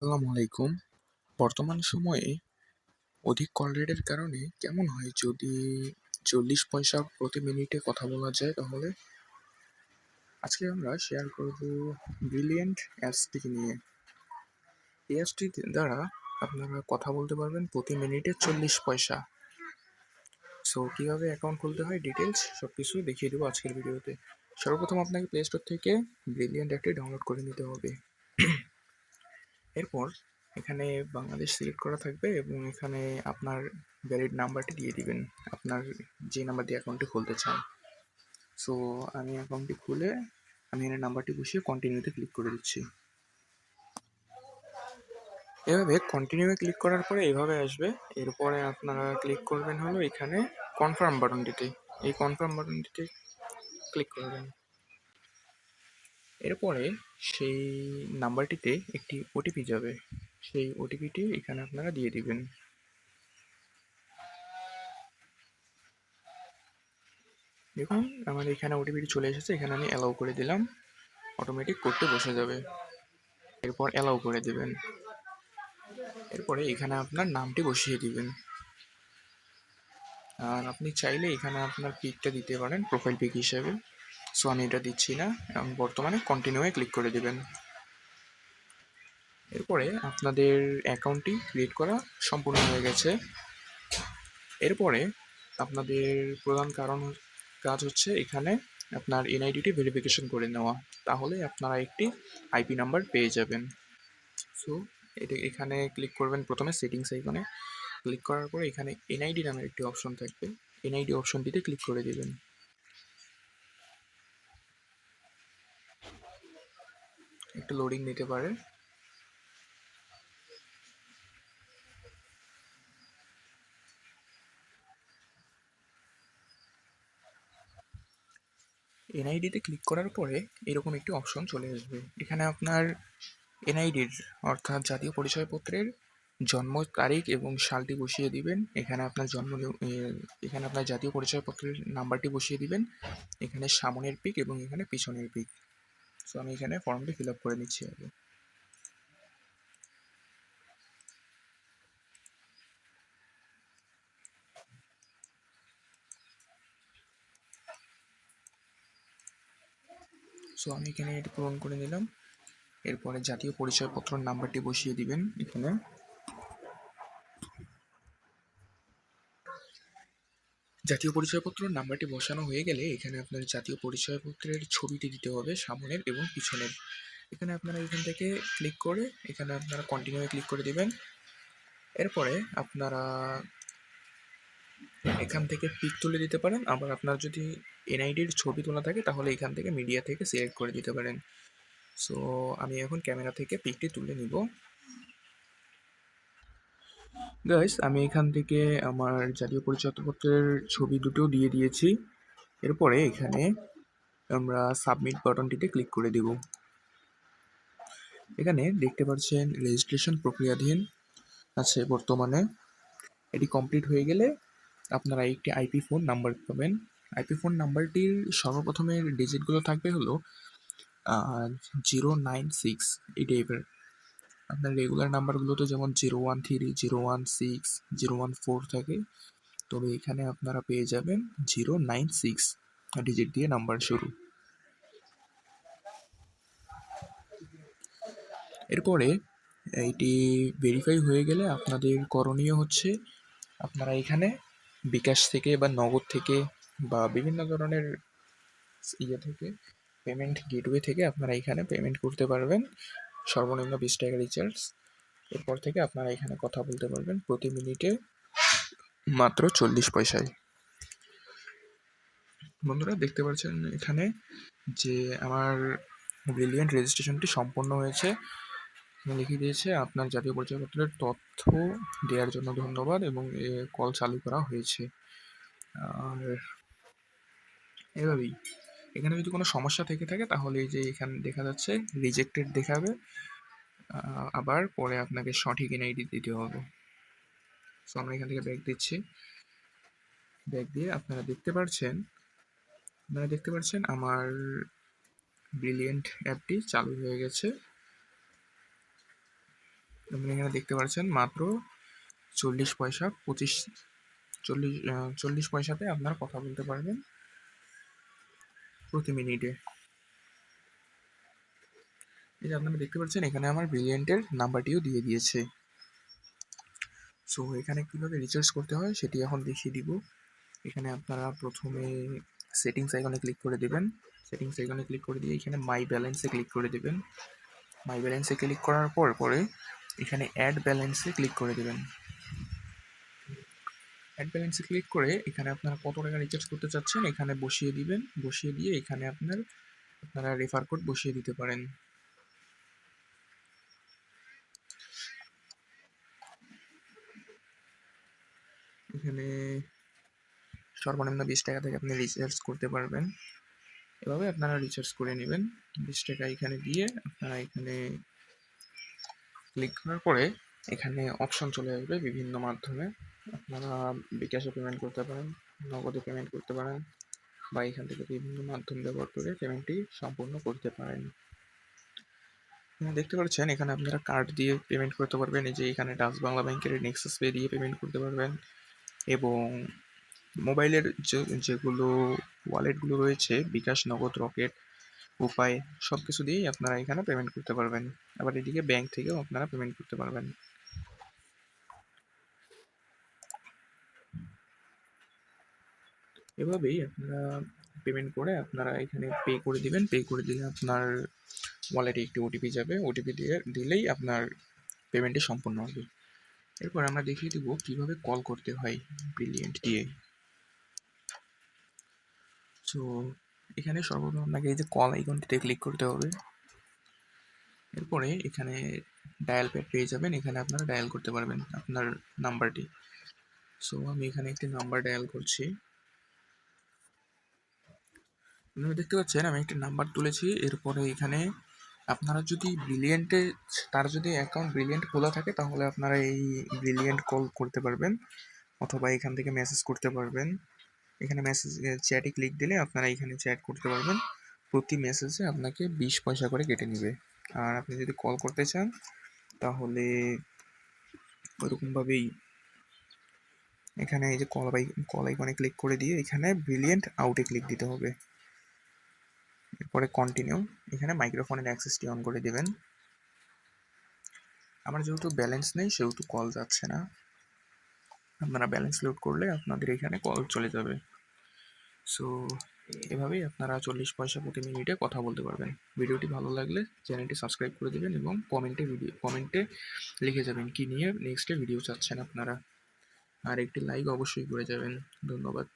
আসসালামু আলাইকুম। বর্তমান সময়ে অধিক কল রেটের কারণে কেমন হয় যদি ৪০ পয়সা প্রতি মিনিটে কথা বলা যায় তাহলে? আজকে আমরা শেয়ার করব ব্রিলিয়ান্ট অ্যাপসটিকে নিয়ে। এই অ্যাপসটি দ্বারা আপনারা কথা বলতে পারবেন প্রতি মিনিটে ৪০ পয়সা। সো কীভাবে অ্যাকাউন্ট খুলতে হয় ডিটেলস সব কিছু দেখিয়ে দেবো আজকের ভিডিওতে। সর্বপ্রথম আপনাকে প্লে স্টোর থেকে ব্রিলিয়ান্ট অ্যাপটি ডাউনলোড করে নিতে হবে। এরপর এখানে বাংলাদেশ সিলেক্ট করা থাকবে এবং এখানে আপনার ভ্যালিড নাম্বারটি দিয়ে দিবেন, আপনার যে নাম্বার দিয়ে অ্যাকাউন্টটি খুলতে চান। সো আমি অ্যাকাউন্টটি খুলে আমি এখানে নাম্বারটি বসিয়ে কন্টিনিউতে ক্লিক করে দিচ্ছি। এভাবে কন্টিনিউয়ে ক্লিক করার পরে এভাবে আসবে। এরপরে আপনারা ক্লিক করবেন হলো এখানে কনফার্ম বাটনটিতে। এই কনফার্ম বাটনটিতে ক্লিক করবেন। এরপরে সেই নাম্বারটিতে একটি ওটিপি যাবে, সেই ওটিপিটি এখানে আপনারা দিয়ে দিবেন। দেখুন আমার এখানে ওটিপিটি চলে এসেছে, এখানে আমি অ্যালাউ করে দিলাম, অটোমেটিক করতে বসে যাবে। এরপর অ্যালাউ করে দেবেন। এরপরে এখানে আপনার নামটি বসিয়ে দিবেন। আর আপনি চাইলে এখানে আপনার পিকটা দিতে পারেন প্রোফাইল পিক হিসেবে। সো আমি এটা দিচ্ছি না, আমি বর্তমানে কন্টিনিউয়ে ক্লিক করে দিবেন। এরপরে আপনাদের অ্যাকাউন্টটি ক্রিয়েট করা সম্পূর্ণ হয়ে গেছে। এরপরে আপনাদের প্রধান কাজ হচ্ছে এখানে আপনার এনআইডিটি ভেরিফিকেশন করে নেওয়া, তাহলে আপনারা একটি আইপি নাম্বার পেয়ে যাবেন। সো এখানে ক্লিক করবেন, প্রথমে সেটিংস আইকনে ক্লিক করার পরে এখানে এনআইডি নামের একটি অপশন থাকবে, এনআইডি অপশনটিতে ক্লিক করে দেবেন। একটু লোডিং নিতে পারে। এনআইডিতে ক্লিক করার পরে এরকম একটি অপশন চলে আসবে। এখানে আপনার এনআইডির অর্থাৎ জাতীয় পরিচয়পত্রের জন্ম তারিখ এবং সালটি বসিয়ে দিবেন। এখানে আপনার এখানে আপনার জাতীয় পরিচয়পত্রের নাম্বারটি বসিয়ে দিবেন। এখানে সামনের পিক এবং এখানে পিছনের পিক। সো আমি এখানে ফর্মটি ফিল আপ করে নিচ্ছি আগে। সো আমি এখানে এটি পূরণ করে নিলাম। এরপরে জাতীয় পরিচয়পত্র নাম্বারটি বসিয়ে দিবেন। এখানে জাতীয় পরিচয়পত্র নাম্বারটি বসানো হয়ে গেলে এখানে আপনার জাতীয় পরিচয়পত্রের ছবিটি দিতে হবে সামনের এবং পিছনের। এখানে আপনারা এখান থেকে ক্লিক করে এখানে আপনারা কন্টিনিউ ক্লিক করে দিবেন। এরপরে আপনারা এখান থেকে পিক তুলে দিতে পারেন, আবার আপনার যদি এনআইডির ছবি তোলা থাকে তাহলে এখান থেকে মিডিয়া থেকে সিলেক্ট করে দিতে পারেন। সো আমি এখন ক্যামেরা থেকে পিকটি তুলে নিব। গাইস আমি এখান থেকে আমার জাতীয় পরিচয়পত্রের ছবি দুটো দিয়ে দিয়েছি। এরপরে এখানে আমরা সাবমিট বাটনটিতে ক্লিক করে দেব। এখানে দেখতে পাচ্ছেন রেজিস্ট্রেশন প্রক্রিয়াধীন আছে বর্তমানে। এটি কমপ্লিট হয়ে গেলে আপনারা একটি আইপি ফোন নাম্বার পাবেন। আইপি ফোন নাম্বারটির সর্বপ্রথমের ডিজিটগুলো থাকবে হলো 096 এই টাইপের। আপনার রেগুলার নাম্বারগুলো তো যেমন 013, 016, 014 থাকে, তবে এখানে আপনারা পেয়ে যাবেন 096 ডিজিট দিয়ে নাম্বার শুরু। এরপরে এইটি ভেরিফাই হয়ে গেলে আপনাদের করণীয় হচ্ছে আপনারা এখানে বিকাশ থেকে বা নগদ থেকে বা বিভিন্ন ধরনের থেকে পেমেন্ট গেটওয়ে থেকে আপনারা এখানে পেমেন্ট করতে পারবেন, সর্বনিম্ন 20 টাকা রিচার্জ। এরপর থেকে আপনারা এখানে কথা বলতে পারবেন প্রতি মিনিটে মাত্র 40 পয়সায়। বন্ধুরা দেখতে পাচ্ছেন এখানে যে আমার ব্রিলিয়ান্ট রেজিস্ট্রেশনটি সম্পন্ন হয়েছে। লিখে দিয়েছে আপনার জাতীয় পরিচয়পত্রের তথ্য দেওয়ার জন্য ধন্যবাদ এবং কল চালু করা হয়েছে। আর এভাবেই এখানে যদি কোনো সমস্যা থেকে থাকে তাহলে এই যে এখানে দেখা যাচ্ছে রিজেক্টেড দেখাবে, আবার পরে আপনাকে সঠিক এনআইডি দিতে হবে। সো আমরা এখান থেকে ব্যাক দিচ্ছি। ব্যাক দিয়ে আপনারা দেখতে পাচ্ছেন আমার ব্রিলিয়ান্ট অ্যাপটি চালু হয়ে গেছে। আপনি এখানে দেখতে পাচ্ছেন মাত্র 40 পয়সা 40 পয়সাতে আপনারা কথা বলতে পারবেন প্রতি মিনিটে। এই যে আপনারা দেখতে পাচ্ছেন এখানে আমার ব্রিলিয়েন্টের নাম্বারটিও দিয়ে দিয়েছে। সো এখানে কীভাবে রিচার্জ করতে হয় সেটি এখন দেখিয়ে দিব। এখানে আপনারা প্রথমে সেটিংস আইকনে ক্লিক করে দেবেন। সেটিংস আইকনে ক্লিক করে দিয়ে এখানে মাই ব্যালেন্সে ক্লিক করে দেবেন। মাই ব্যালেন্সে ক্লিক করার পরে এখানে অ্যাড ব্যালেন্সে ক্লিক করে দেবেন। অ্যাড ব্যালেন্সে ক্লিক করে এখানে আপনারা কত টাকা রিচার্জ করতে চাচ্ছেন এখানে বসিয়ে দিবেন। বসিয়ে দিয়ে এখানে আপনারা রেফার কোড বসিয়ে দিতে পারেন। এখানে সর্বনিম্ন 20 টাকা থেকে আপনি রিচার্জ করতে পারবেন। এভাবে আপনারা রিচার্জ করে নেবেন। 20 টাকা এখানে দিয়ে আপনারা এখানে ক্লিক করার পরে এখানে অপশন চলে আসবে বিভিন্ন মাধ্যমে। আপনারা বিকাশে পেমেন্ট করতে পারেন, নগদে পেমেন্ট করতে পারেন, বা এখান থেকে বিভিন্ন মাধ্যম ব্যবহার করে পেমেন্টটি সম্পূর্ণ করতে পারেন। দেখতে পাচ্ছেন এখানে আপনারা কার্ড দিয়ে পেমেন্ট করতে পারবেন। এই যে এখানে ডাচ বাংলা ব্যাংকের নেক্সাস পে দিয়ে পেমেন্ট করতে পারবেন, এবং মোবাইলের যেগুলো ওয়ালেটগুলো রয়েছে বিকাশ, নগদ, রকেট, উপায় সব কিছু দিয়েই আপনারা এখানে পেমেন্ট করতে পারবেন। আবার এদিকে ব্যাংক থেকেও আপনারা পেমেন্ট করতে পারবেন। এভাবেই আপনারা পেমেন্ট করে আপনারা এখানে পে করে দিবেন। পে করে দিলে আপনার ওয়ালেটে একটি ওটিপি যাবে। ওটিপি দিলেই আপনার পেমেন্টটি সম্পূর্ণ হবে। এরপর আমরা দেখিয়ে দেবো কীভাবে কল করতে হয় ব্রিলিয়েন্ট দিয়ে। সো এখানে সর্বপ্রথম আপনাকে এই যে কল আইকনটিতে ক্লিক করতে হবে। এরপরে এখানে ডায়াল প্যাড পেয়ে যাবেন। এখানে আপনারা ডায়াল করতে পারবেন আপনার নাম্বারটি। সো আমি এখানে একটি নাম্বার ডায়াল করছি। আপনারা দেখতে পাচ্ছেন আমি একটি নাম্বার তুলেছি। এরপরে এখানে আপনারা যদি ব্রিলিয়েন্টে তার যদি অ্যাকাউন্ট ব্রিলিয়েন্ট খোলা থাকে তাহলে আপনারা এই ব্রিলিয়েন্ট কল করতে পারবেন, অথবা এখান থেকে মেসেজ করতে পারবেন। এখানে মেসেজ চ্যাটে ক্লিক দিলে আপনারা এখানে চ্যাট করতে পারবেন। প্রতি মেসেজে আপনাকে 20 পয়সা করে কেটে নেবে। আর আপনি যদি কল করতে চান তাহলে ওইরকমভাবেই এখানে এই যে কল আইকনে ক্লিক করে দিয়ে এখানে ব্রিলিয়েন্ট আউটে ক্লিক দিতে হবে। এরপরে কন্টিনিউ, এখানে মাইক্রোফোনের অ্যাক্সেসটি অন করে দেবেন। আমার যেহেতু ব্যালেন্স নেই সেহেতু কল যাচ্ছে না। আপনারা ব্যালেন্স লোড করলে আপনাদের এখানে কল চলে যাবে। সো এভাবেই আপনারা 40 পয়সা প্রতি মিনিটে কথা বলতে পারবেন। ভিডিওটি ভালো লাগলে চ্যানেলটি সাবস্ক্রাইব করে দেবেন এবং কমেন্টে লিখে যাবেন কি নিয়ে নেক্সটে ভিডিও চাচ্ছেন আপনারা। আর একটি লাইক অবশ্যই করে যাবেন। ধন্যবাদ।